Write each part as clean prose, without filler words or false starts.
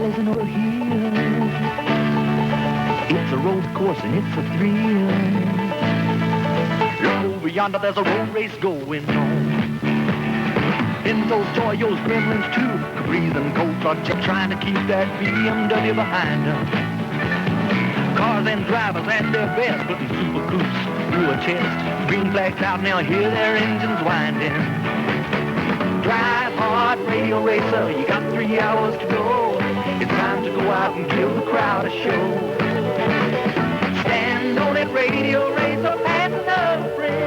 valleys and over hills. It's a road course and it's a thrill. Look over yonder, there's a road race going on. In those Toyos, gremlins too, Capri's and Colts are just trying to keep that BMW behind them. Cars and drivers at their best, putting super coops through a chest. Green flags out now, hear their engines winding. Drive hard, radio racer, you got 3 hours to go. It's time to go out and give the crowd a show. Stand on it, radio racer, pass another friend.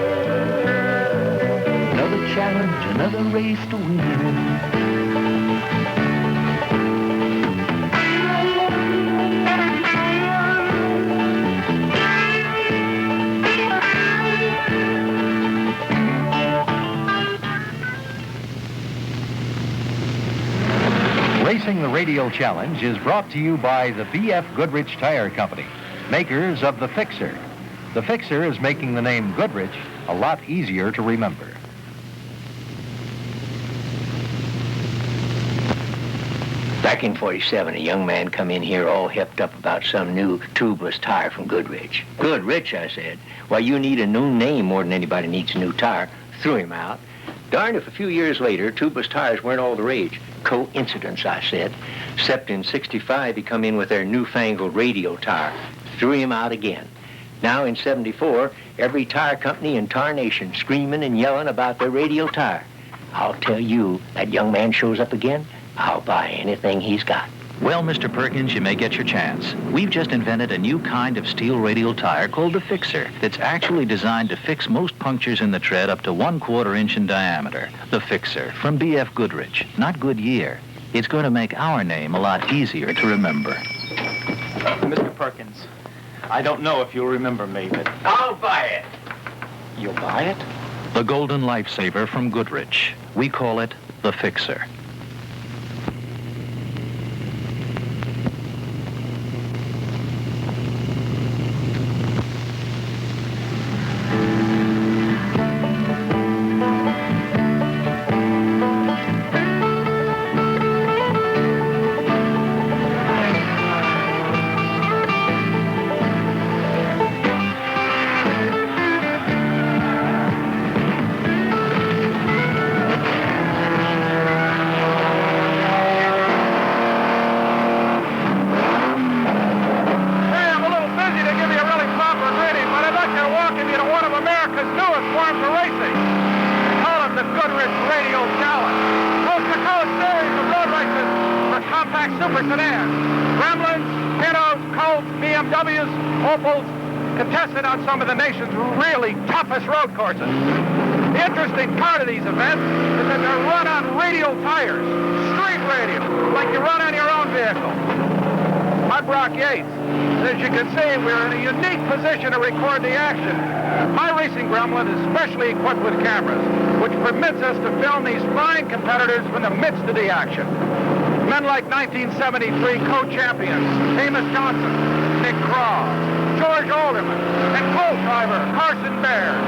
Another challenge, another race to win. Racing the Radial Challenge is brought to you by the B.F. Goodrich Tire Company, makers of the Fixer. The Fixer is making the name Goodrich a lot easier to remember. Back in 47, a young man come in here all hepped up about some new tubeless tire from Goodrich. Goodrich, I said. Why, you need a new name more than anybody needs a new tire. Threw him out. Darned if a few years later, tubeless tires weren't all the rage. Coincidence, I said. Except in 65, he come in with their newfangled Radial tire. Threw him out again. Now in 74, every tire company in tarnation screaming and yelling about their Radial tire. I'll tell you, that young man shows up again, I'll buy anything he's got. Well, Mr. Perkins, you may get your chance. We've just invented a new kind of steel radial tire called the Fixer that's actually designed to fix most punctures in the tread up to 1/4 inch in diameter. The Fixer from B.F. Goodrich, not Goodyear. It's going to make our name a lot easier to remember. Mr. Perkins, I don't know if you'll remember me, but... I'll buy it. You'll buy it? The Golden Lifesaver from Goodrich. We call it the Fixer. Contested on some of the nation's really toughest road courses. The interesting part of these events is that they're run on radial tires, street radial, like you run on your own vehicle. I'm Brock Yates. As you can see, we're in a unique position to record the action. My racing gremlin is specially equipped with cameras, which permits us to film these fine competitors in the midst of the action. Men like 1973 co-champions Amos Johnson, Nick Craw, George Alderman, and co-driver Carson Baird.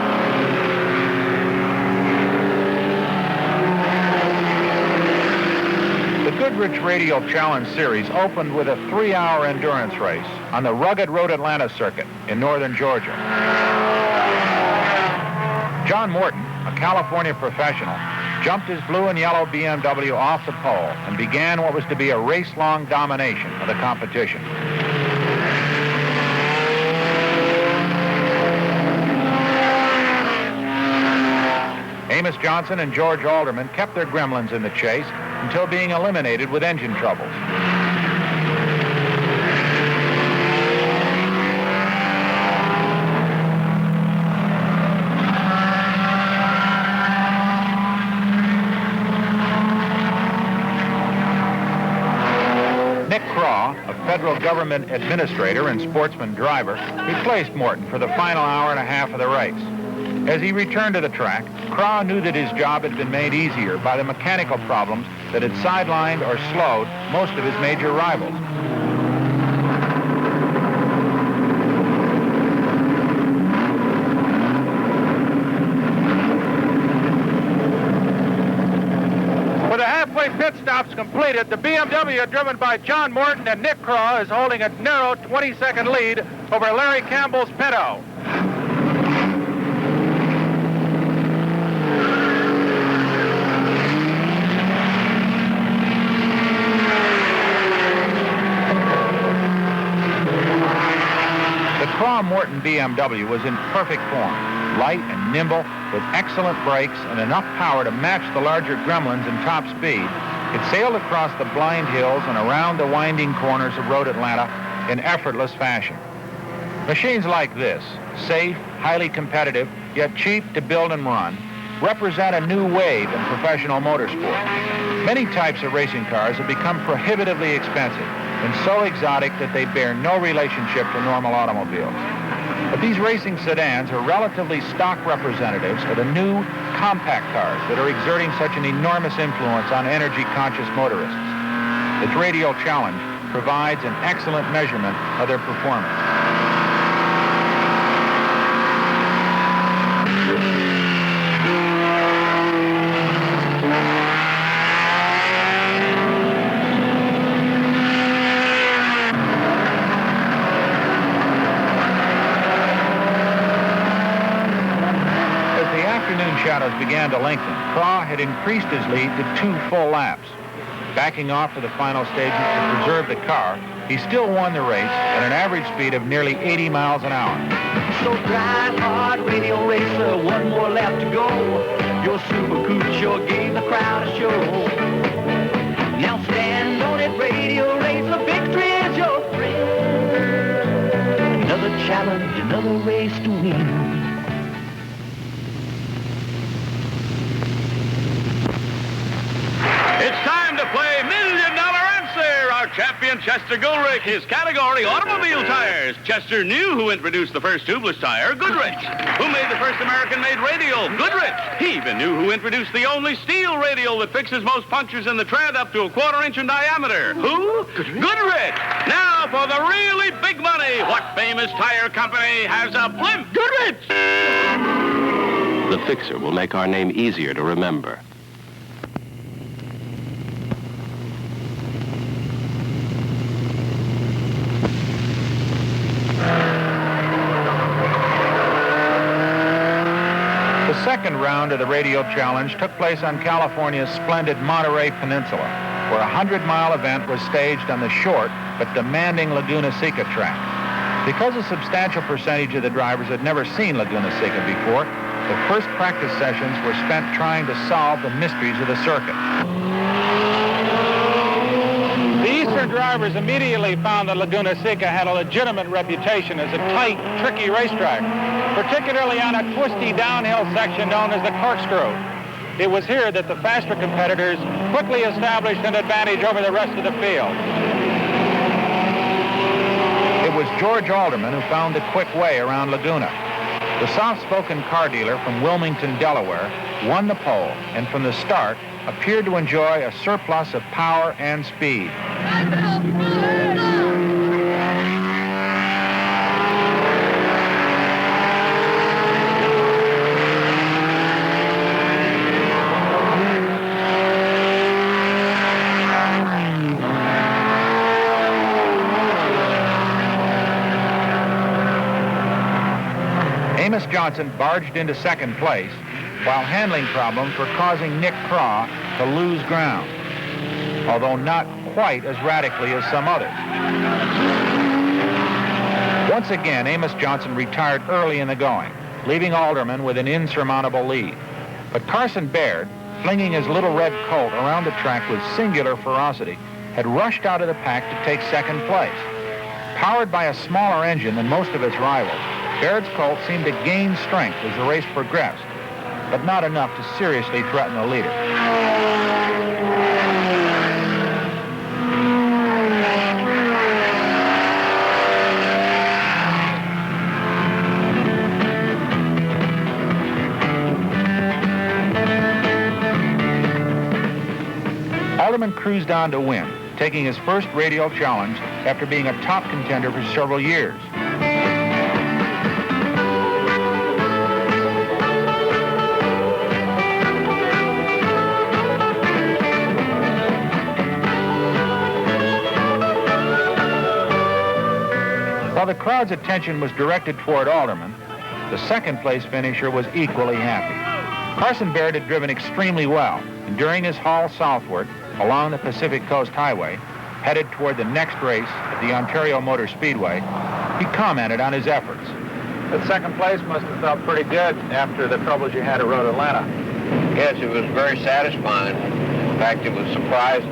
The Goodrich Radial Challenge Series opened with a 3-hour endurance race on the rugged Road Atlanta circuit in northern Georgia. John Morton, a California professional, jumped his blue and yellow BMW off the pole and began what was to be a race-long domination of the competition. Amos Johnson and George Alderman kept their gremlins in the chase until being eliminated with engine troubles. Nick Craw, a federal government administrator and sportsman driver, replaced Morton for the final hour and a half of the race. As he returned to the track, Craw knew that his job had been made easier by the mechanical problems that had sidelined or slowed most of his major rivals. With a halfway pit stop stops completed, the BMW driven by John Morton and Nick Craw is holding a narrow 20-second lead over Larry Campbell's Pinto. The Craw-Morton BMW was in perfect form, light and nimble, with excellent brakes and enough power to match the larger Gremlins in top speed. It sailed across the blind hills and around the winding corners of Road Atlanta in effortless fashion. Machines like this, safe, highly competitive, yet cheap to build and run, represent a new wave in professional motorsport. Many types of racing cars have become prohibitively expensive and so exotic that they bear no relationship to normal automobiles. But these racing sedans are relatively stock representatives of the new compact cars that are exerting such an enormous influence on energy-conscious motorists. Its Radial Challenge provides an excellent measurement of their performance. Shadows began to lengthen. Craw had increased his lead to 2 full laps. Backing off to the final stages to preserve the car, he still won the race at an average speed of nearly 80 miles an hour. So grind hard, radio racer, one more lap to go. Your super coupe sure gave the crowd a show. Now stand on it, radio racer, victory is your friend. Another challenge, another race to win. It's time to play $1 Million Answer. Our champion, Chester Goodrich, his category, automobile tires. Chester knew who introduced the first tubeless tire, Goodrich. Who made the first American-made radial, Goodrich. He even knew who introduced the only steel radial that fixes most punctures in the tread up to a 1/4 inch in diameter. Who? Goodrich. Now for the really big money. What famous tire company has a blimp? Goodrich. The Fixer will make our name easier to remember. The second round of the Radial Challenge took place on California's splendid Monterey Peninsula, where a 100-mile event was staged on the short but demanding Laguna Seca track. Because a substantial percentage of the drivers had never seen Laguna Seca before, the first practice sessions were spent trying to solve the mysteries of the circuit. The Eastern drivers immediately found that Laguna Seca had a legitimate reputation as a tight, tricky racetrack, particularly on a twisty downhill section known as the corkscrew. It was here that the faster competitors quickly established an advantage over the rest of the field. It was George Alderman who found the quick way around Laguna. The soft-spoken car dealer from Wilmington, Delaware, won the pole and from the start appeared to enjoy a surplus of power and speed. Amos Johnson barged into second place, while handling problems were causing Nick Craw to lose ground, although not quite as radically as some others. Once again, Amos Johnson retired early in the going, leaving Alderman with an insurmountable lead. But Carson Baird, flinging his little red colt around the track with singular ferocity, had rushed out of the pack to take second place. Powered by a smaller engine than most of its rivals, Baird's colt seemed to gain strength as the race progressed, but not enough to seriously threaten the leader. Alderman cruised on to win, taking his first Radial Challenge after being a top contender for several years. While the crowd's attention was directed toward Alderman, the second-place finisher was equally happy. Carson Baird had driven extremely well, and during his haul southward along the Pacific Coast Highway, headed toward the next race at the Ontario Motor Speedway, he commented on his efforts. That second place must have felt pretty good after the troubles you had at Road Atlanta. Yes, it was very satisfying. In fact, it was surprising.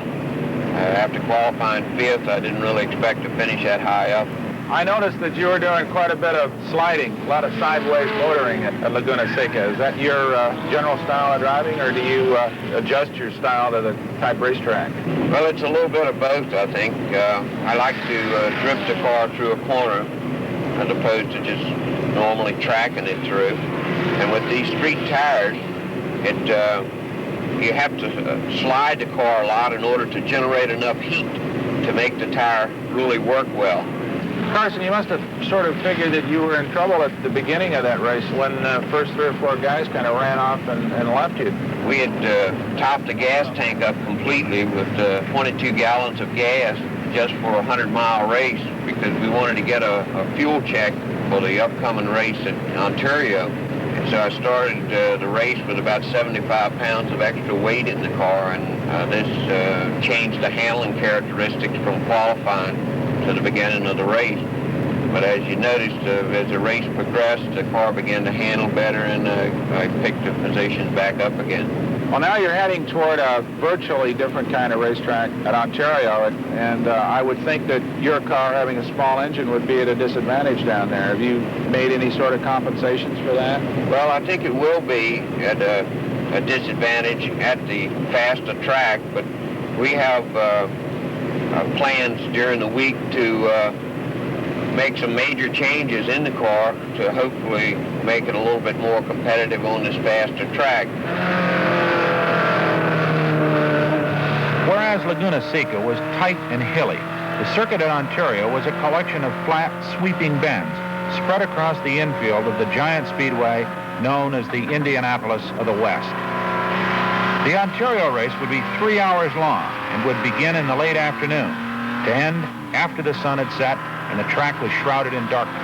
After qualifying fifth, I didn't really expect to finish that high up. I noticed that you were doing quite a bit of sliding, a lot of sideways motoring at Laguna Seca. Is that your general style of driving, or do you adjust your style to the type racetrack? Well, it's a little bit of both, I think. I like to drift the car through a corner as opposed to just normally tracking it through. And with these street tires, you have to slide the car a lot in order to generate enough heat to make the tire really work well. Carson, you must have sort of figured that you were in trouble at the beginning of that race when the first 3 or 4 guys kind of ran off and left you. We had topped the gas tank up completely with 22 gallons of gas just for a 100-mile race because we wanted to get a fuel check for the upcoming race at Ontario. And so I started the race with about 75 pounds of extra weight in the car, and this changed the handling characteristics from qualifying to the beginning of the race. But as you noticed, as the race progressed, the car began to handle better, and I picked the positions back up again. Well, now you're heading toward a virtually different kind of racetrack at Ontario, and I would think that your car, having a small engine, would be at a disadvantage down there. Have you made any sort of compensations for that? Well, I think it will be at a disadvantage at the faster track, but we have plans during the week to make some major changes in the car to hopefully make it a little bit more competitive on this faster track. Whereas Laguna Seca was tight and hilly, the circuit at Ontario was a collection of flat, sweeping bends spread across the infield of the giant speedway known as the Indianapolis of the West. The Ontario race would be 3 hours long and would begin in the late afternoon to end after the sun had set and the track was shrouded in darkness.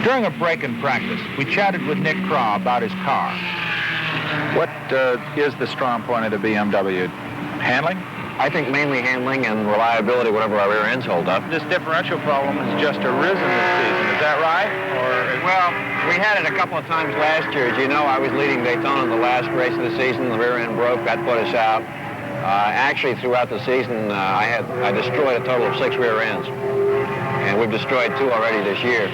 During a break in practice, we chatted with Nick Craw about his car. What is the strong point of the BMW? Handling? I think mainly handling and reliability, whatever our rear ends hold up. This differential problem has just arisen this season. Is that right? Well, we had it a couple of times last year. As you know, I was leading Daytona the last race of the season. The rear end broke. That put us out. Actually, throughout the season, I destroyed a total of 6 rear ends. And we've destroyed 2 already this year.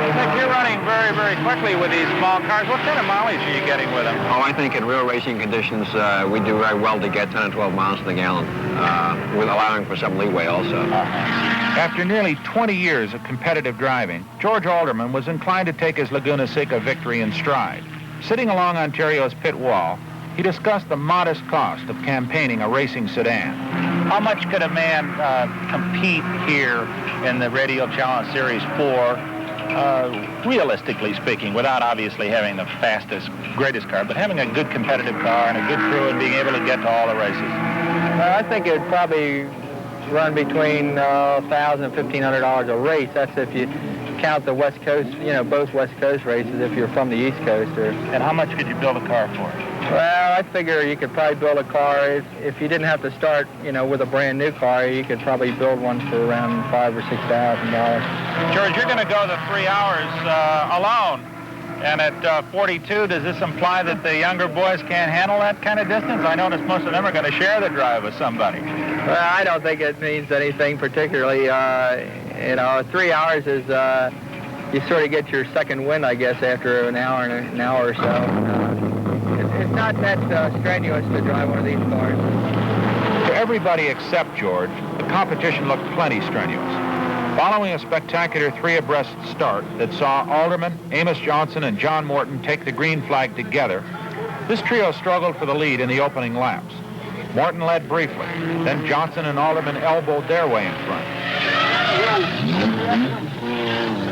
Nick, you're running very, very quickly with these small cars. What kind of mileage are you getting with them? Oh, I think in real racing conditions, we do very well to get 10 or 12 miles to the gallon, with allowing for some leeway also. After nearly 20 years of competitive driving, George Alderman was inclined to take his Laguna Seca victory in stride. Sitting along Ontario's pit wall, he discussed the modest cost of campaigning a racing sedan. How much could a man compete here in the Radial Challenge Series 4, realistically speaking, without obviously having the fastest, greatest car, but having a good competitive car and a good crew and being able to get to all the races? I think it would probably run between $1,000 and $1,500 a race. That's if you count the West Coast, both West Coast races if you're from the East Coast. And how much could you build a car for? Well, I figure you could probably build a car, if you didn't have to start, with a brand new car, you could probably build one for around $5,000 or $6,000. George, you're going to go the 3 hours alone. And at 42, does this imply that the younger boys can't handle that kind of distance? I notice most of them are going to share the drive with somebody. Well, I don't think it means anything particularly. 3 hours is, you sort of get your second wind, I guess, after an hour or so. It's not that strenuous to drive one of these cars. To everybody except George, the competition looked plenty strenuous. Following a spectacular 3-abreast start that saw Alderman, Amos Johnson, and John Morton take the green flag together, this trio struggled for the lead in the opening laps. Morton led briefly, then Johnson and Alderman elbowed their way in front.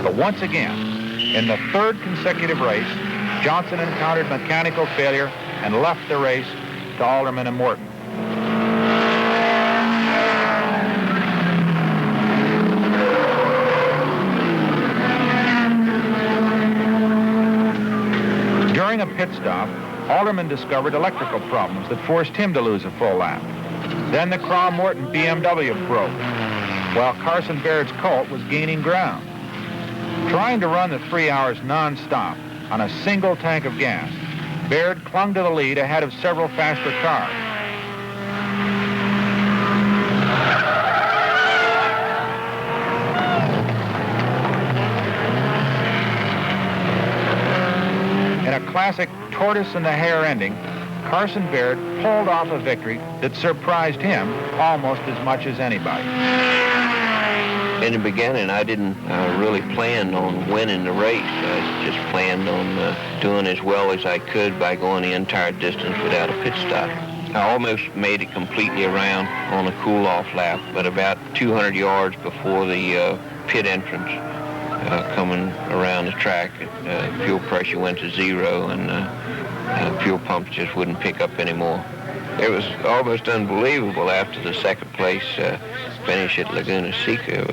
But once again, in the 3rd consecutive race, Johnson encountered mechanical failure and left the race to Alderman and Morton. pit stop, Alderman discovered electrical problems that forced him to lose a full lap. Then the Craw-Morton BMW broke, while Carson Baird's Colt was gaining ground. Trying to run the 3 hours non-stop on a single tank of gas, Baird clung to the lead ahead of several faster cars. In a classic tortoise and the hare ending, Carson Baird pulled off a victory that surprised him almost as much as anybody. In the beginning, I didn't really plan on winning the race. I just planned on doing as well as I could by going the entire distance without a pit stop. I almost made it completely around on a cool-off lap, but about 200 yards before the pit entrance, coming around the track, fuel pressure went to zero, and fuel pumps just wouldn't pick up anymore. It was almost unbelievable after the second place finish at Laguna Seca. It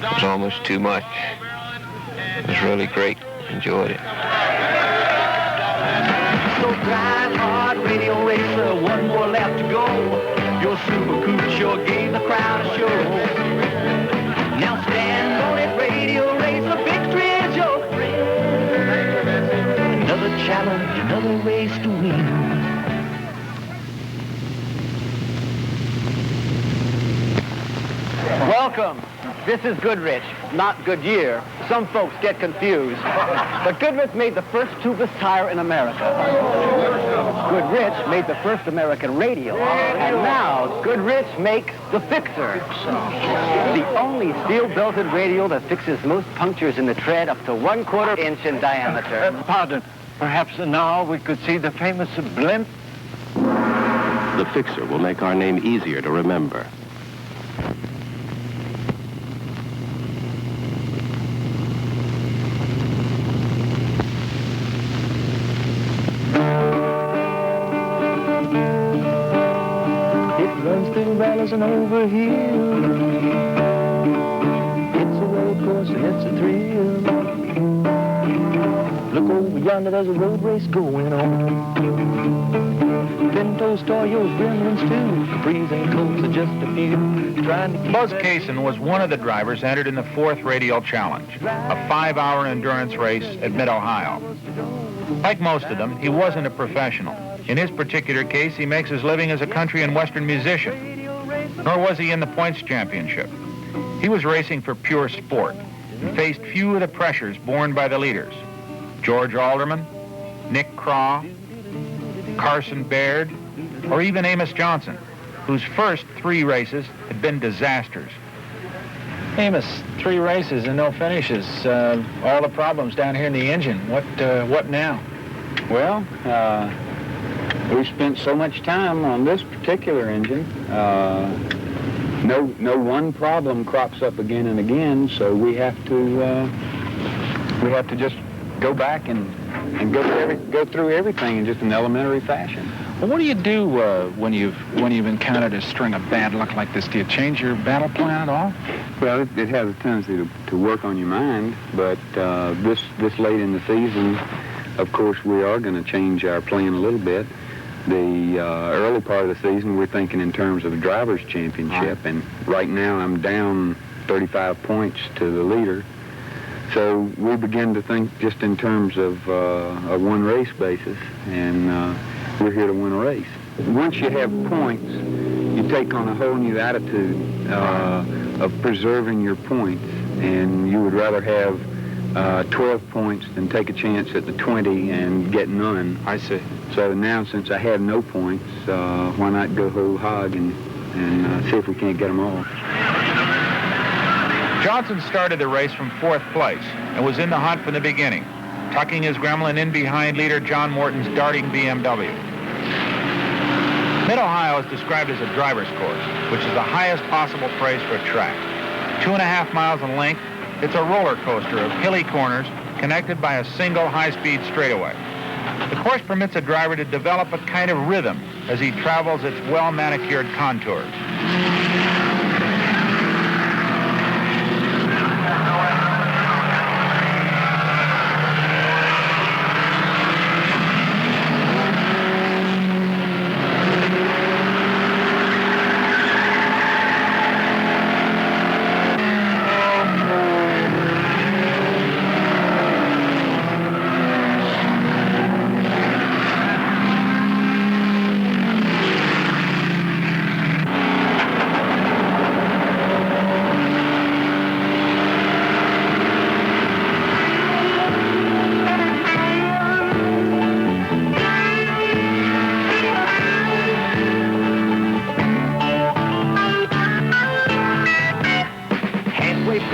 was almost too much. It was really great. Enjoyed it. So grind hard, radio racer, one more lap to go. Your super coupe sure gave the crowd a show. Now stand on it, radio racer, victory is your friend. Another challenge, another race to win. Welcome. This is Goodrich, not Goodyear. Some folks get confused. But Goodrich made the first tubeless tire in America. Goodrich made the first American radial. And now Goodrich makes the Fixer. The only steel-belted radial that fixes most punctures in the tread up to 1/4 inch in diameter. Pardon. Perhaps now we could see the famous blimp. The Fixer will make our name easier to remember. And over here, it's a road course and it's a thrill. Look over yonder, there's a road race going on. Pintos, Toyos, Gremlins too. Freezing colds are just a few. Trying to keep Buzz Kaysen was one of the drivers entered in the 4th Radial Challenge, a 5-hour endurance race at Mid-Ohio. Like most of them, he wasn't a professional. In his particular case, he makes his living as a country and western musician. Nor was he in the points championship. He was racing for pure sport and faced few of the pressures borne by the leaders. George Alderman, Nick Craw, Carson Baird, or even Amos Johnson, whose first 3 races had been disasters. Amos, 3 races and no finishes. All the problems down here in the engine. What now? Well, we spent so much time on this particular engine. No one problem crops up again and again, so we have to just go back and go through everything in just an elementary fashion. Well, what do you do when you've encountered a string of bad luck like this? Do you change your battle plan at all? Well, it has a tendency to work on your mind, but this late in the season, of course, we are going to change our plan a little bit. The early part of the season, we're thinking in terms of a driver's championship, and right now I'm down 35 points to the leader. So we begin to think just in terms of a one-race basis, and we're here to win a race. Once you have points, you take on a whole new attitude of preserving your points, and you would rather have 12 points than take a chance at the 20 and get none. I see. So now, since I have no points, why not go whole hog and see if we can't get them all. Johnson started the race from 4th place and was in the hunt from the beginning, tucking his Gremlin in behind leader John Morton's darting BMW. Mid-Ohio is described as a driver's course, which is the highest possible praise for a track. 2.5 miles in length, it's a roller coaster of hilly corners connected by a single high-speed straightaway. The course permits a driver to develop a kind of rhythm as he travels its well-manicured contours.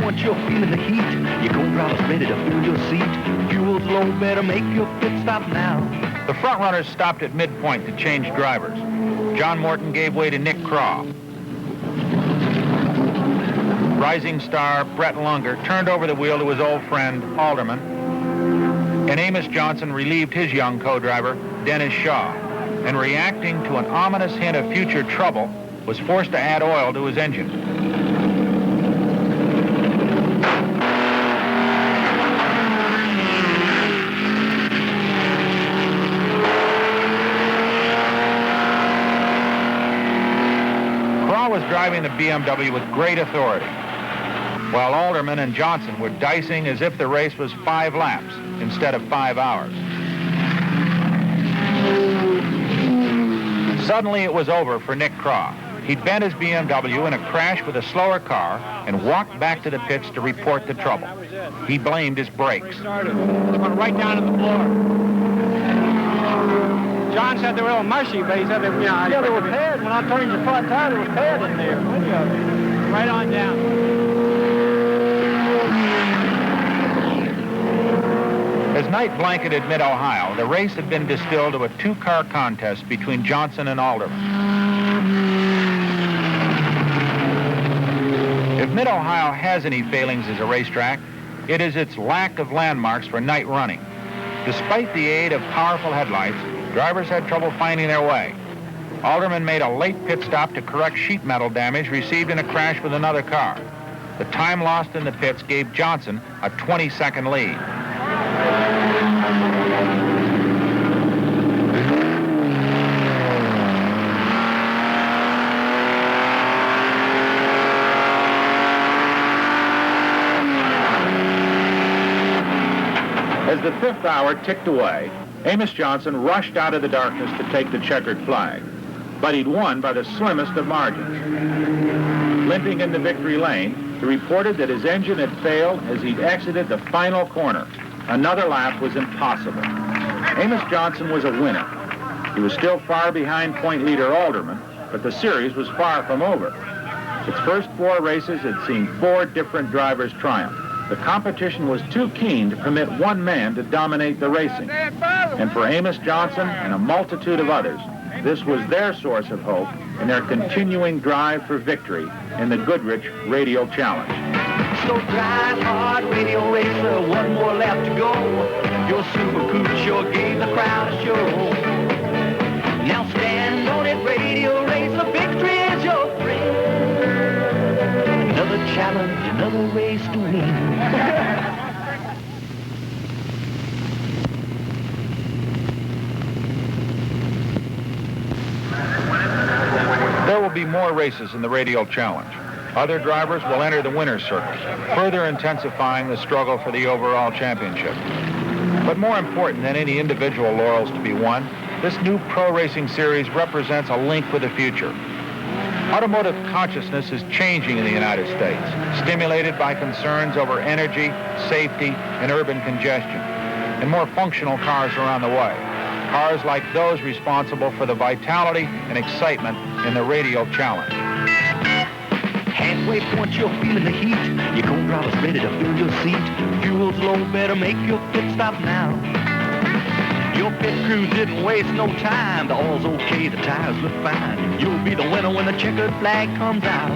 once you're feeling the heat. Your co-driver's ready to fill your seat. Fuel's low, better make your pit stop now. The front runners stopped at midpoint to change drivers. John Morton gave way to Nick Craw. Rising star Brett Lunger turned over the wheel to his old friend, Alderman, and Amos Johnson relieved his young co-driver, Dennis Shaw, and reacting to an ominous hint of future trouble, was forced to add oil to his engine. Craw was driving the BMW with great authority, while Alderman and Johnson were dicing as if the race was 5 laps instead of 5 hours. Suddenly it was over for Nick Craw. He'd bent his BMW in a crash with a slower car and walked back to the pits to report the trouble. He blamed his brakes. It went right down to the floor. John said they were a little mushy, but he said they were, Yeah, they were paired. When I turned the front tire, they were paired in there. Right on down. As night blanketed mid-Ohio, the race had been distilled to a 2-car contest between Johnson and Alderman. If mid-Ohio has any failings as a racetrack, it is its lack of landmarks for night running. Despite the aid of powerful headlights, drivers had trouble finding their way. Alderman made a late pit stop to correct sheet metal damage received in a crash with another car. The time lost in the pits gave Johnson a 20-second lead. As the 5th hour ticked away, Amos Johnson rushed out of the darkness to take the checkered flag. But he'd won by the slimmest of margins. Limping into victory lane, he reported that his engine had failed as he'd exited the final corner. Another lap was impossible. Amos Johnson was a winner. He was still far behind point leader Alderman, but the series was far from over. Its first 4 races had seen 4 different drivers triumph. The competition was too keen to permit one man to dominate the racing. And for Amos Johnson and a multitude of others, this was their source of hope in their continuing drive for victory in the Goodrich Radial Challenge. So drive hard, radio racer, one more lap to go. Your super coupe sure gave the crowd a show. Now stand on it, radio racer, victory is your friend. Another challenge, another race to win. There will be more races in the Radial Challenge. Other drivers will enter the winner's circle, further intensifying the struggle for the overall championship. But more important than any individual laurels to be won, this new pro racing series represents a link with the future. Automotive consciousness is changing in the United States, stimulated by concerns over energy, safety, and urban congestion, and more functional cars are on the way. Cars like those responsible for the vitality and excitement in the Radial Challenge. Halfway point, you're feeling the heat. Your co-driver's ready to fill your seat. Fuel's low, better make your pit stop now. Your pit crew didn't waste no time. The oil's okay, the tires look fine. You'll be the winner when the checkered flag comes out.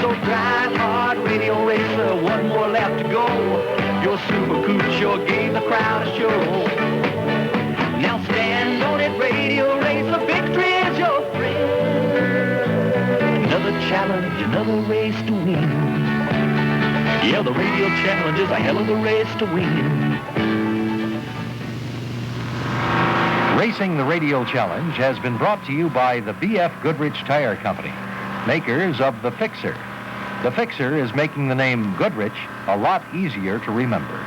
So drive hard, radio racer, one more lap to go. Your super coupe sure gave the crowd a show. Now stand on it, radio racer, victory is your friend. Another challenge, another race to win. Yeah, the Radial Challenge is a hell of a race to win. Racing the Radial Challenge has been brought to you by the B.F. Goodrich Tire Company, makers of the Fixer. The Fixer is making the name Goodrich a lot easier to remember.